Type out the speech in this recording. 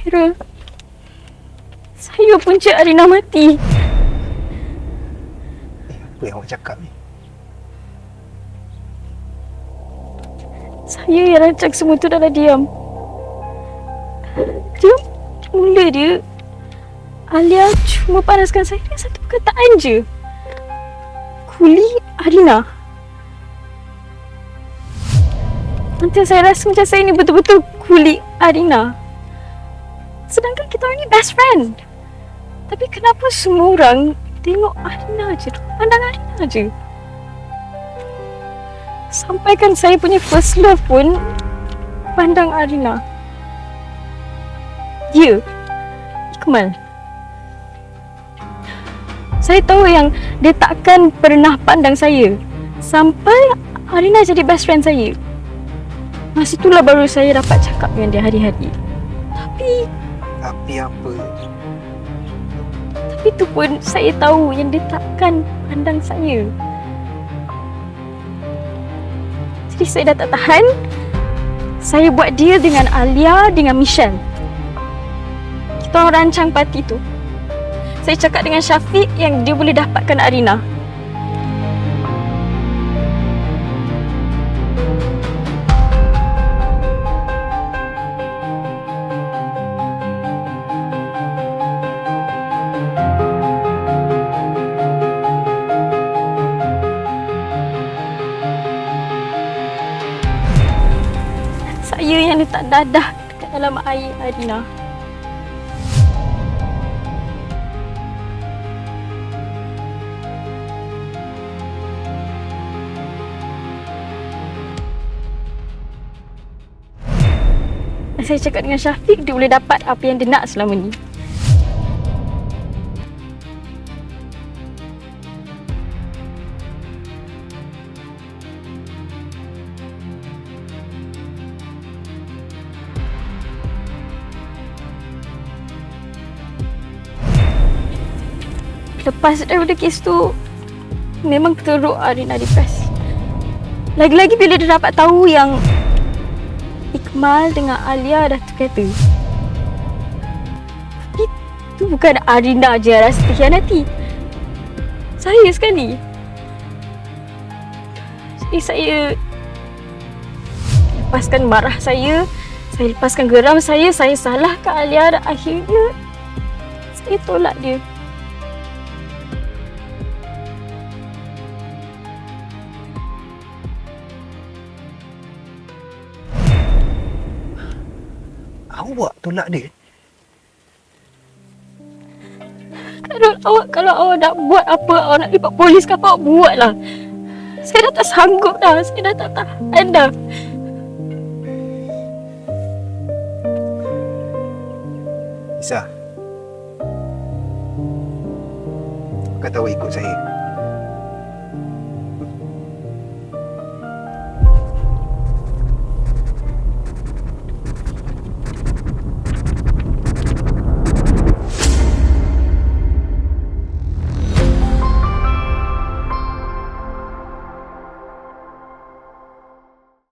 Khairul, saya punca Arina mati. Apa yang awak cakap ni? Saya yang rancang semua tu dalam diam. Mula dia, Alia cuma panaskan saya dengan satu perkataan je. Kuli Arina. Nanti saya rasa macam saya ni betul-betul kuli Arina. Sedangkan kita orang ni best friend. Tapi kenapa semua orang tengok Arina je, pandang Arina je. Sampaikan saya punya first love pun pandang Arina. Dia, Iqmal. Saya tahu yang dia takkan pernah pandang saya sampai Arina jadi best friend saya. Masa itulah baru saya dapat cakap dengan dia hari-hari. Tapi apa? Tapi tu pun saya tahu yang dia takkan pandang saya. Jadi saya dah tak tahan. Saya buat deal dengan Alia, dengan Michelle. Kita orang rancang parti tu. Saya cakap dengan Syafiq yang dia boleh dapatkan Arina. Saya yang letak dadah dekat dalam air Arina. Saya cakap dengan Syafiq, dia boleh dapat apa yang dia nak selama ni. Lepas daripada kes tu, memang teruk Arina depresi. Lagi-lagi bila dia dapat tahu yang Iqmal dengan Alia dah terkata. Tapi tu bukan Arina je rasa terkhianati. Saya sekali. Jadi saya lepaskan marah saya lepaskan geram saya salahkan Alia dan akhirnya saya tolak dia. Awak tolak dia? Kalau awak nak buat apa, awak nak lipat polis ke apa, awak buatlah. Saya dah tak sanggup dah. Saya dah tak tahan dah. Isa, kau tahu ikut saya.